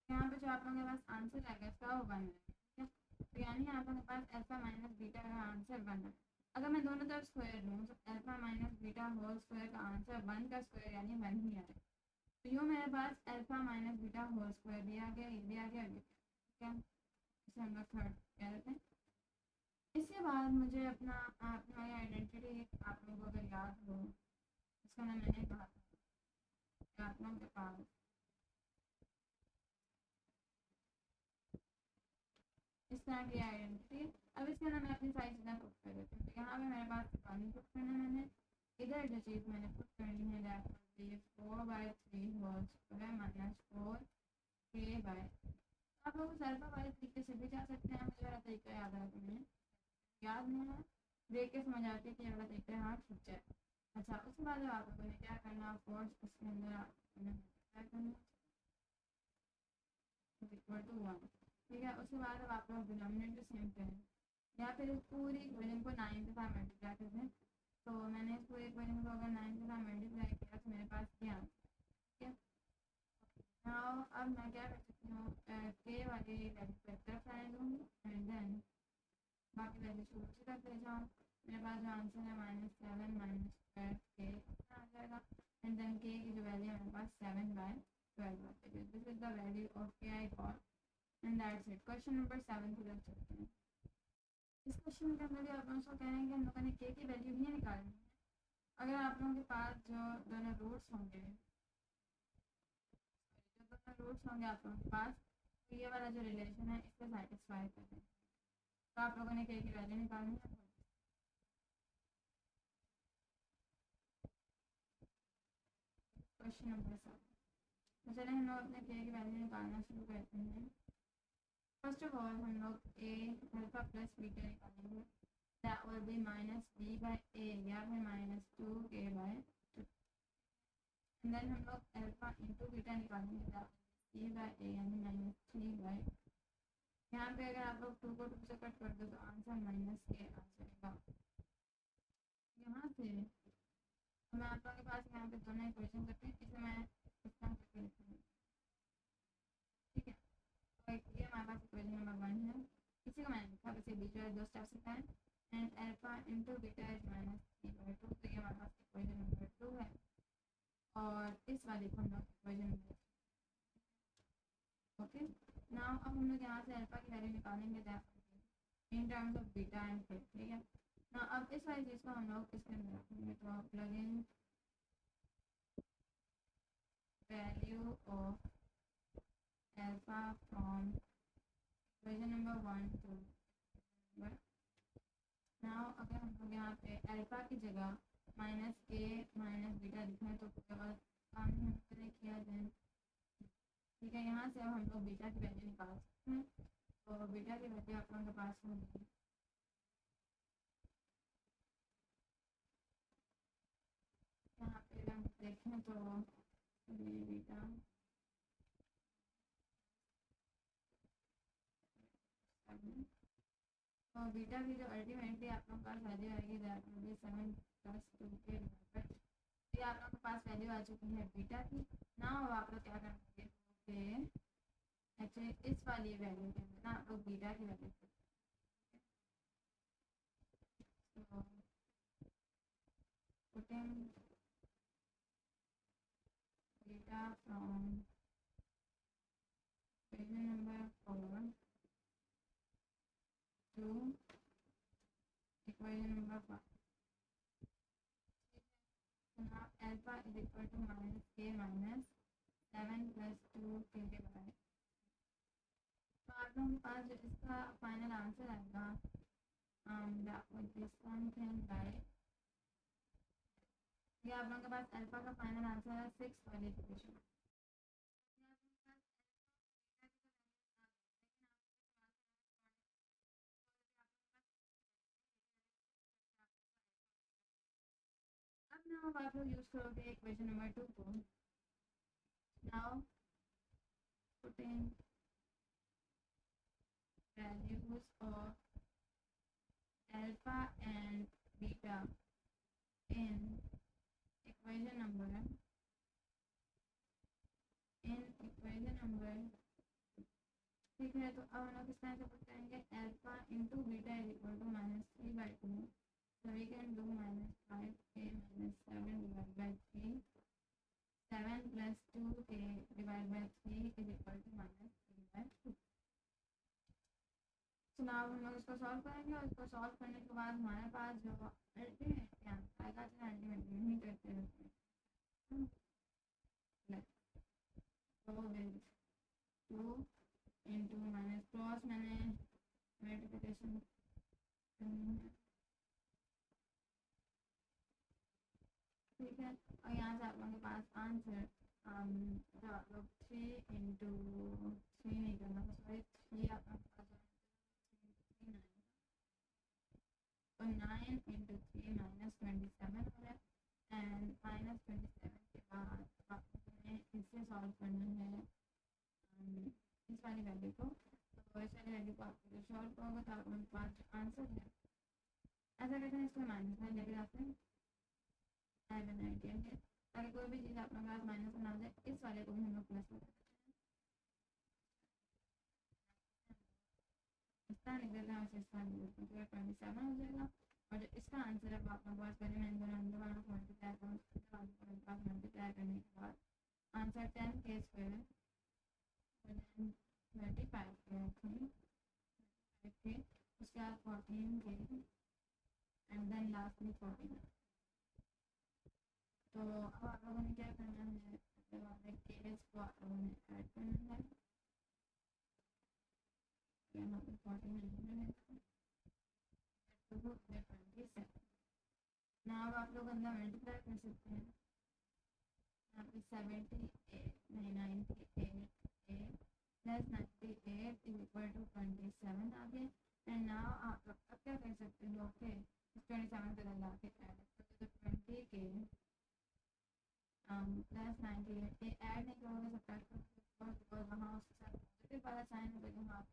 A: यहाँ पे जो आप लोगों के पास आंसर आएगा इसका वो 1 है, ठीक है। तो यानी आप लोगों के पास अल्फा माइनस बीटा का आंसर 1 है। अगर मैं दोनों तरफ स्क्वायर लूँ तो alpha minus beta whole square का आंसर 1 का स्क्वायर यानी 1 ही आएगा। तो यूँ मेरे पास alpha minus beta whole square भी आ गया, ये भी आ गया, ठीक है। इसे हम लोग थर्ड कह देते हैं। इसके बाद मुझे अपना अपना आइडेंटिटी आप लोगों को अगर याद हो, इसका नाम मैंने कहा था आप लोगों के पास इस तरह की आइडेंटिटी। अब इसके अंदर मैं अपनी सारी चीज़ें पुट कर देती हूँ। तो यहाँ पे मेरे पास 1 पुट करना है मैंने, इधर जो चीज़ मैंने पुट करनी है that must be 4/3 whole square minus 4k/। आप लोग अल्फा वाले तरीके से भी जा सकते हैं, मुझे वाला तरीका याद है, तुम्हें याद नहीं है, देख के समझ आती है कि ये वाला तरीका यहाँ छूट जाए। अच्छा, उसके बाद आप लोगों ने क्या करना, फोर्स उसके अंदर आपने क्या करना इक्वल टू 1, ठीक है। उसके बाद अब आप लोग डिनोमिनेटर सेम करें, या फिर इस पूरी इक्वेशन को 9 के साथ मल्टीप्लाई कर दें। तो मैंने इस पूरी इक्वेशन को अगर 9 के साथ मल्टीप्लाई किया तो मेरे पास क्या आंसर, ठीक है। नाउ अब मैं क्या कर सकती हूँ, के वाली वैल्यू को एक तरफ लाने दूँगी एंड देन बाकी वैल्यू को दूसरी तरफ ले जाऊँ। मेरे पास जो आंसर है -7 माइनस स्क्वायर के आ जाएगा, एंड देन के की जो वैल्यू है मेरे पास 7/12 आ जाएगी। This is the value of k I got and that's it. Question number 7 की तरफ चलते हैं। इस क्वेश्चन के अंदर भी आप लोगों को कह रहे हैं कि हम लोगों ने के की वैल्यू भी निकालनी है। अगर आप लोगों के पास जो दोनों रूट्स होंगे, आप लोगों के पास, तो ये वाला जो रिलेशन है इसको सेटिस्फाई करें, तो आप लोगों ने के की वैल्यू निकालनी है। क्वेश्चन नंबर 7, तो चले हम लोग अपने के की वैल्यू निकालना शुरू करते हैं। फर्स्ट ऑफ ऑल हम लोग ए अल्फा प्लस बीटा निकालेंगे, दैट विल बी -b/a या फिर -2k/2। एंड देन हम लोग अल्फा इंटू बीटा निकालेंगे, दैट c/a यानी -3/। यहाँ पे अगर आप लोग 2 को 2 से कट कर दो तो आंसर -k आ जाएगा। यहाँ से मैं आप लोगों के पास यहाँ पे दोनों इक्वेशन करते हैं, इसे मैं इस तरह करके लिखूँगी, ठीक है। तो ये हमारे पास इक्वेशन नंबर 1 है, इसी को मैंने लिखा, बस ये बीच वाले 2 स्टेप्स होता है, and alpha into beta is -3/2। तो ये हमारे पास इक्वेशन नंबर 2 है, और इस वाले को हम लोग इक्वेशन नंबर, ओके। नाउ अब हम लोग यहाँ से अल्फा की वैल्यू निकालेंगे that in terms of beta and के, ठीक है ना। अब इस वाली चीज़ को हम लोग इसके अंदर रखेंगे, तो plug in value of alpha from equation number 1 to number. Now अगर हम लोग यहाँ पे अल्फा की जगह -k माइनस बीटा लिखें तो काम हमने किया जाए, ठीक है। यहाँ से अब हम लोग बीटा की वैल्यू निकाल सकते हैं, तो बीटा की वैल्यू आप लोगों के पास होगी, यहाँ पे अगर हम देखें तो ये बीटा तो बीटा की जो अल्टीमेटली आप लोगों के पास वैल्यू आएगी दैट विल बी 7+2k। ये आप लोगों के पास वैल्यू आ चुकी है बीटा की। ना अब आप लोग क्या करेंगे कि एक्चुअली इस वाली वैल्यू के अंदर ना आप लोग बीटा की वैल्यू, तो putting beta equation number 5. So now alpha is equal to minus k minus 7 plus 2k divided. तो आप लोगों के पास जो इसका फाइनल आंसर आएगा that would be something like, ये आप लोगों के पास अल्फा का फाइनल आंसर है 6 वाली इक्वेशन. अब नाउ आप लोग यूज करोगे इक्वेशन नंबर 2 को. Now putting values of alpha and beta in equation number ठीक है. तो अब हम लोग किस तरह से पुट करेंगे alpha into beta is equal to -3/2. So we can do -5k minus 7 divided by 3. 7 plus 2k divided by 3 is equal to -3/2. So now हम लोग इसको सॉल्व करेंगे और इसको सॉल्व करने के बाद हमारे पास जो अल्टीमेट आंसर आएगा, तो अल्टीमेट नहीं करते रहते हैं. तो 2 इंटू माइनस क्रॉस मैंने मल्टीप्लिकेशन करनी है. ठीक है. और यहाँ से आप लोगों के पास आंसर जो आप लोग 3 इंटू 3 नहीं करना, सॉरी 3 आप लोगों के पास 9 इंटू 3 माइनस 27 हो रहा है. एंड माइनस 27 के बाद आप लोगों ने इससे सॉल्व करना है इस वाली वैल्यू को. तो इस वाली वैल्यू को आप लोग सॉल्व करोगे तो आप लोगों के पास जो आंसर है, ऐसा करते हैं इसको माइनस में लेके जाते हैं. आई बना आइडिया है ताकि कोई भी चीज़ आप लोगों के पास माइनस में ना जाए. इस वाले को भी हम लोग प्लस में करते हैं. इस तरह लिख देते हैं, इस तरह लिख देते हैं, तो 27 हो जाएगा. और जो इसका आंसर है वो आप लोगों के पास पहले मैंने दोनों अंदर वालों को मल्टीप्लाई करूँ, मल्टीप्लाई करने के बाद आंसर 10k स्क्वायर 35k, उसके बाद 14k एंड देन लास्टली 49. तो अब आप लोगों ने क्या करना है, मतलब अपने केस को आप लोगों ने ऐड करना है. यहाँ पे 49 27. ना अब आप लोग अंदर मल्टीप्लाई कर सकते हैं. यहाँ पे 78 प्लस 98 इज इक्वल टू 27 आ गया. एंड नाउ आप लोग अब क्या कर सकते हो, ओके, 27 पे लगा के ऐड तो 20k प्लस 98 ये ऐड नहीं करोगे, सब्ट्रैक्ट करोगे बिकॉज वहाँ उसके साथ पॉजिटिव वाला साइन हो जाएगा. वहाँ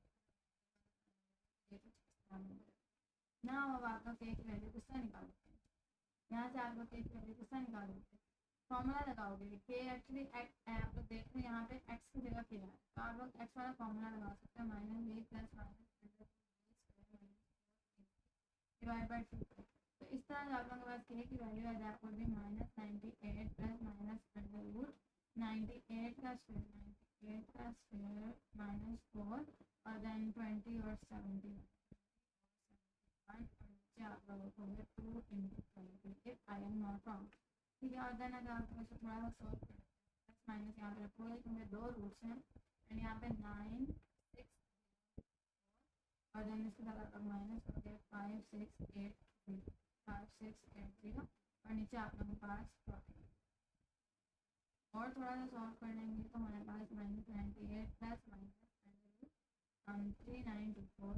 A: ना अब आप लोग के की वैल्यू किसका निकालोगे, यहाँ से आप लोग के की वैल्यू किसका निकालोगे, फॉर्मूला लगाओगे. के एक्चुअली आप लोग देख रहे हैं यहाँ पे एक्स की जगह क्या है, तो आप लोग एक्स वाला फॉर्मूला लगा सकते हैं -a प्लस डिवाइड बाई 2. तो इस तरह आप लोगों के पास के की वैल्यू है दैट वुड बी -98 प्लस -98 का स्क्वायर -4 और देन 20 और 71 और नीचे आप लोगों को 2 into 20 if I am not wrong. ठीक है. और देन अगर आप इसको थोड़ा सा सॉल्व करें, प्लस माइनस यहाँ पे रखोगे क्योंकि 2 रूट्स हैं एंड यहाँ पे 9 6 और देन इसके साथ आप लोग माइनस करोगे 5 6 8 0 और नीचे आप लोगों के पास 40. और थोड़ा सा सॉल्व कर लेंगे तो हमारे पास -98 प्लस -3924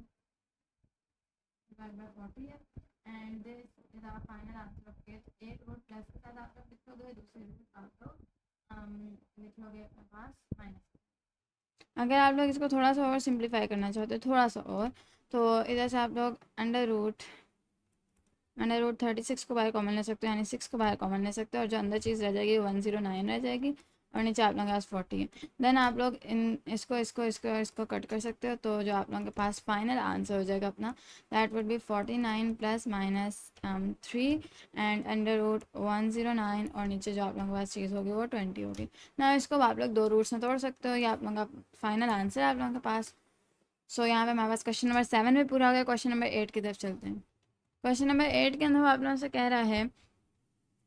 A: डिवाइड बाय 40 है. And this is our final answer of K. तो एक रूट प्लस के साथ आप लोग लिखोगे, दूसरे रूट आप लोग लिखोगे अपने पास माइनस. अगर आप लोग इसको थोड़ा सा और सिंप्लीफाई करना चाहते हो, थोड़ा सा और, तो इधर से आप लोग अंडर रूट 36 को बाहर कॉमन ले सकते हो, यानी 6 को बाहर कॉमन ले सकते हो. और जो अंदर चीज़ रह जाएगी 109 रह जाएगी और नीचे आप लोगों के पास 40 है. देन आप लोग इसको कट कर सकते हो. तो जो आप लोगों के पास फाइनल आंसर हो जाएगा अपना, that would be 49 plus -3 and under root 109 और नीचे जो आप लोगों के पास चीज़ होगी वो 20 होगी. ना इसको आप लोग 2 रूट्स में तोड़ सकते हो. ये आप लोगों का फाइनल आंसर है आप लोगों के पास. सो यहाँ पे हमारे पास क्वेश्चन नंबर 7 में पूरा हो गया. क्वेश्चन नंबर 8 की तरफ चलते हैं. क्वेश्चन नंबर 8 के अंदर आप लोगों से कह रहा है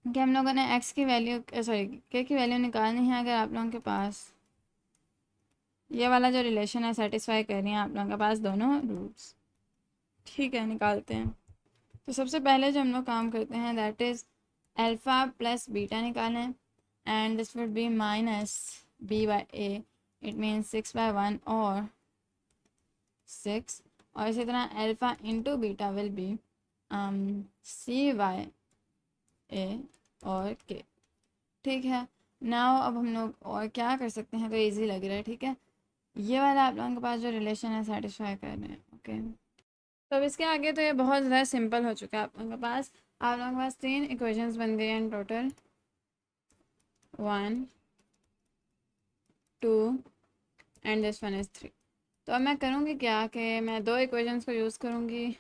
A: कि हम लोगों ने एक्स की वैल्यू सॉरी के की वैल्यू निकालनी है अगर आप लोगों के पास ये वाला जो रिलेशन है सेटिस्फाई कर रही हैं आप लोगों के पास दोनों रूट्स। ठीक है, निकालते हैं। तो सबसे पहले जो हम लोग काम करते हैं that is alpha plus beta निकालें and this would be minus b by a, it means 6/1 और 6, और इसी तरह alpha into beta will be c by a और के। ठीक है, नाउ अब हम लोग और क्या कर सकते हैं, तो इजी लग रहा है। ठीक है, ये वाला आप लोगों के पास जो रिलेशन है सेटिस्फाई कर रहे हैं। ओके, तो अब इसके आगे तो ये बहुत ज़्यादा सिंपल हो चुका है आप लोगों के पास। आप लोगों के पास 3 इक्वेशंस बन गए हैं total, 1 2 and this one is 3। तो अब मैं करूँगी क्या कि मैं 2 इक्वेशंस को यूज़ करूँगी,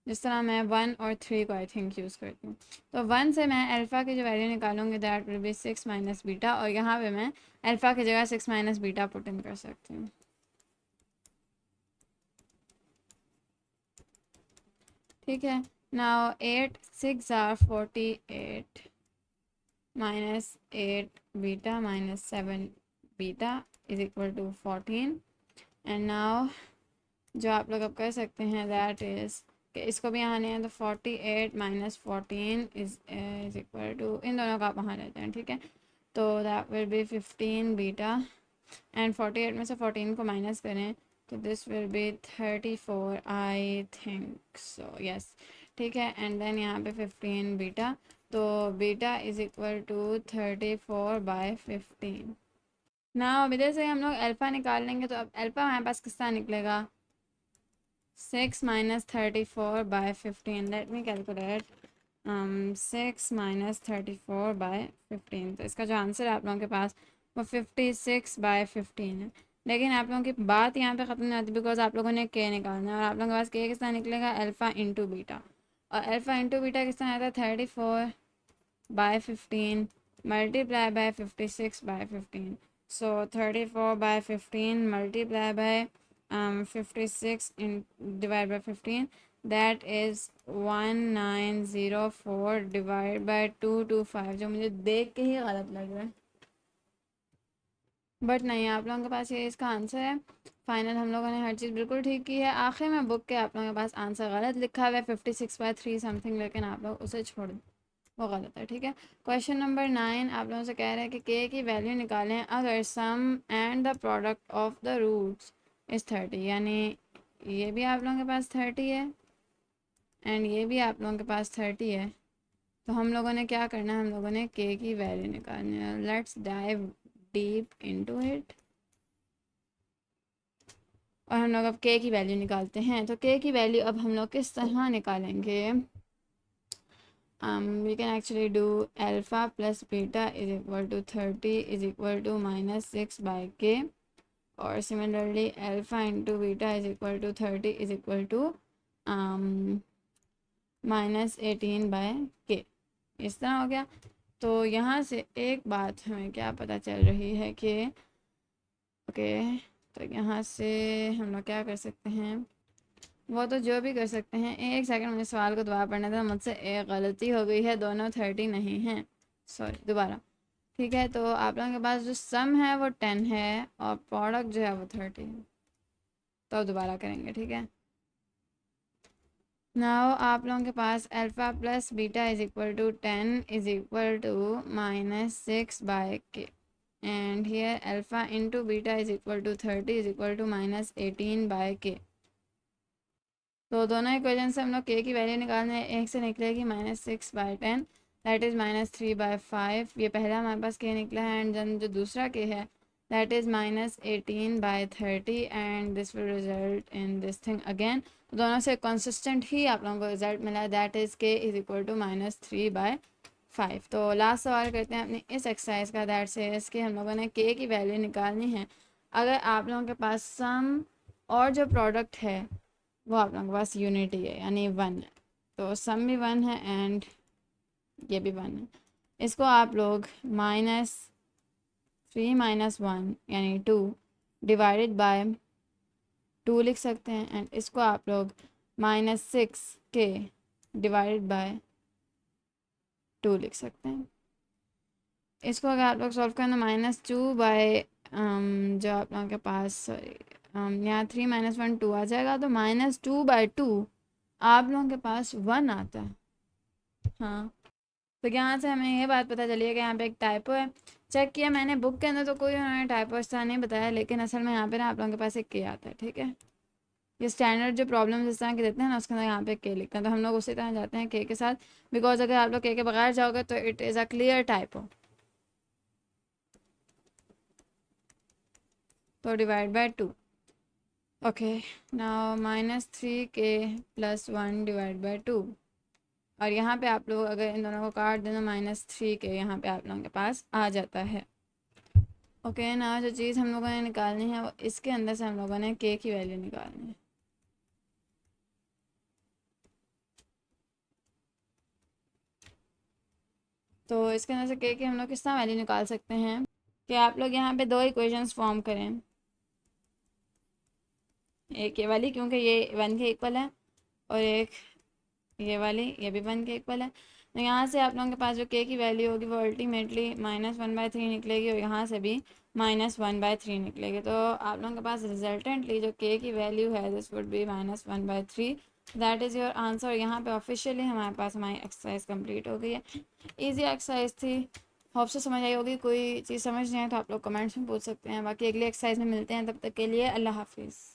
A: जिस तरह मैं 1 और 3 को आई थिंक यूज़ करती हूँ। तो 1 से मैं अल्फ़ा की जो वैल्यू निकालूंगी that will be 6 minus beta, और यहाँ पे मैं अल्फ़ा की जगह 6 माइनस बीटा पुट इन कर सकती हूँ। ठीक है, now 8 6 are 48 minus 8 beta minus 7 beta is equal to 14। And now जो आप लोग अब कर सकते हैं दैट इज़ कि इसको भी यहाँ नहीं है तो 48 माइनस 14 इज इक्वल टू, इन दोनों का आप वहाँ लेते हैं। ठीक है, तो that will B 15 beta and 48 में से 14 को माइनस करें तो this will be 34 I think so, yes. ठीक है, एंड देन यहाँ पे 15 बीटा, तो बीटा इज इक्वल टू 34/15। ना अब इधर से हम लोग अल्फ़ा निकाल लेंगे, तो अब अल्फ़ा हमारे पास किस तरह निकलेगा, 6 minus 34/15। Let me calculate 6 minus 34/15। तो इसका जो आंसर है आप लोगों के पास वो 56/15 है। लेकिन आप लोगों की बात यहाँ पे ख़त्म नहीं आती, बिकॉज आप लोगों ने के निकालना है और आप लोगों के पास के किस तरह निकलेगा, अल्फ़ा इंटू बीटा। और अल्फ़ा इंटू बीटा किस तरह आता है, 34/15 multiply by 56/15। So 34/15 multiply by 56 divided by 15, that is 1904 divided by 225, जो मुझे देख के ही गलत लग रहा है, बट नहीं, आप लोगों के पास ये इसका आंसर है। फाइनल हम लोगों ने हर चीज़ बिल्कुल ठीक की है। आखिर में बुक के आप लोगों के पास आंसर गलत लिखा हुआ है 56/3 समथिंग, लेकिन आप लोग उसे छोड़ दें, वो गलत है। ठीक है, क्वेश्चन नंबर 9 आप लोगों से कह रहे हैं कि के की वैल्यू निकालें अगर sum and the product of the roots is 30, यानी ये भी आप लोगों के पास 30 है एंड ये भी आप लोगों के पास 30 है। तो हम लोगों ने क्या करना है, हम लोगों ने के की वैल्यू निकालनी है। Let's dive deep into it, और हम लोग अब के की वैल्यू निकालते हैं। तो के की वैल्यू अब हम लोग किस तरह निकालेंगे, we can actually do alpha plus beta is equal to 30 is equal to minus 6 by k, or similarly alpha into beta is equal to 30 is equal to minus 18 by k। इस तरह हो गया। तो यहाँ से एक बात हमें क्या पता चल रही है कि ओके, तो यहाँ से हम लोग क्या कर सकते हैं, वो तो जो भी कर सकते हैं। एक सेकंड, मुझे सवाल को दोबारा पढ़ने था, मुझसे एक गलती हो गई है, दोनों 30 नहीं हैं, सॉरी दोबारा। ठीक है, तो आप लोगों के पास जो सम है वो 10 है और प्रोडक्ट जो है वो 30 है। तो अब दोबारा करेंगे। ठीक है, नाउ आप लोगों के पास alpha plus beta is equal to 10 is equal to minus 6 by k, and here alpha into beta is equal to 30 is equal to minus 18 by k. तो दोनों इक्वेशन से हम लोग के की वैल्यू निकालने हैं। एक से निकलेगी -6/10 दैट इज़ -3/5, ये पहला हमारे पास के निकला है। एंड देन जो दूसरा के है that is -18/30 and this will result in this thing again. तो दोनों से कंसिस्टेंट ही आप लोगों को रिजल्ट मिला है, दैट इज़ के इज़ इक्वल टू -3/5। तो लास्ट सवाल करते हैं अपनी इस एक्सरसाइज का, दैट से इसके हम लोगों ने के की वैल्यू निकालनी है अगर आप लोगों के पास सम और जो प्रोडक्ट है वो आप लोगों के पास यूनिटी है, यानी 1 है। तो सम भी 1 है एंड ये भी 1 है। इसको आप लोग -3 - 1 यानी 2 डिवाइडेड बाय 2 लिख सकते हैं। एंड इसको आप लोग -6 के डिवाइड बाय 2 लिख सकते हैं। इसको अगर आप लोग सॉल्व करना -2 बाय जो आप लोगों के पास सॉरी यहाँ 3 - 1 2 आ जाएगा, तो -2/2 आप लोगों के पास 1 आता है। हाँ, तो यहाँ से हमें ये बात पता चली है कि यहाँ पे एक टाइपो है। चेक किया मैंने बुक के अंदर तो कोई उन्होंने टाइपो इस तरह नहीं बताया, लेकिन असल में यहाँ पे ना आप लोगों के पास एक के आता है। ठीक है, ये स्टैंडर्ड जो प्रॉब्लम इस तरह के देते हैं ना, उसके अंदर यहाँ पे के लिखते हैं, तो हम लोग उसी तरह जाते हैं के साथ, बिकॉज अगर आप लोग के बगैर जाओगे तो it is a clear typo. तो divide by 2। Okay, now -3k + 1 divide by 2। और यहाँ पे आप लोग अगर इन दोनों को काट दें तो -3k यहाँ पे आप लोगों के पास आ जाता है। ओके, ना जो चीज़ हम लोगों ने निकालनी है वो इसके अंदर से हम लोगों ने k की वैल्यू निकालनी है। तो इसके अंदर से k की हम लोग किस तरह वैल्यू निकाल सकते हैं कि आप लोग यहाँ पे 2 इक्वेशंस फॉर्म करें। एक ये वाली, क्योंकि ये 1 के इक्वल है, और एक ये वाली, ये भी 1 के इक्वल है। तो यहाँ से आप लोगों के पास जो k की वैल्यू होगी वो अल्टीमेटली -1/3 निकलेगी, और यहाँ से भी -1/3 निकलेगी। तो आप लोगों के पास रिजल्टेंटली जो k की वैल्यू है this would B -1/3। That is your answer. यहाँ पे ऑफिशियली हमारे पास हमारी एक्सरसाइज कंप्लीट हो गई है। ईजी एक्सरसाइज थी, होप से समझ आई होगी। कोई चीज़ समझ नहीं आए तो आप लोग कमेंट्स में पूछ सकते हैं। बाकी अगली एक्सरसाइज में मिलते हैं, तब तक के लिए अल्लाह हाफिज़।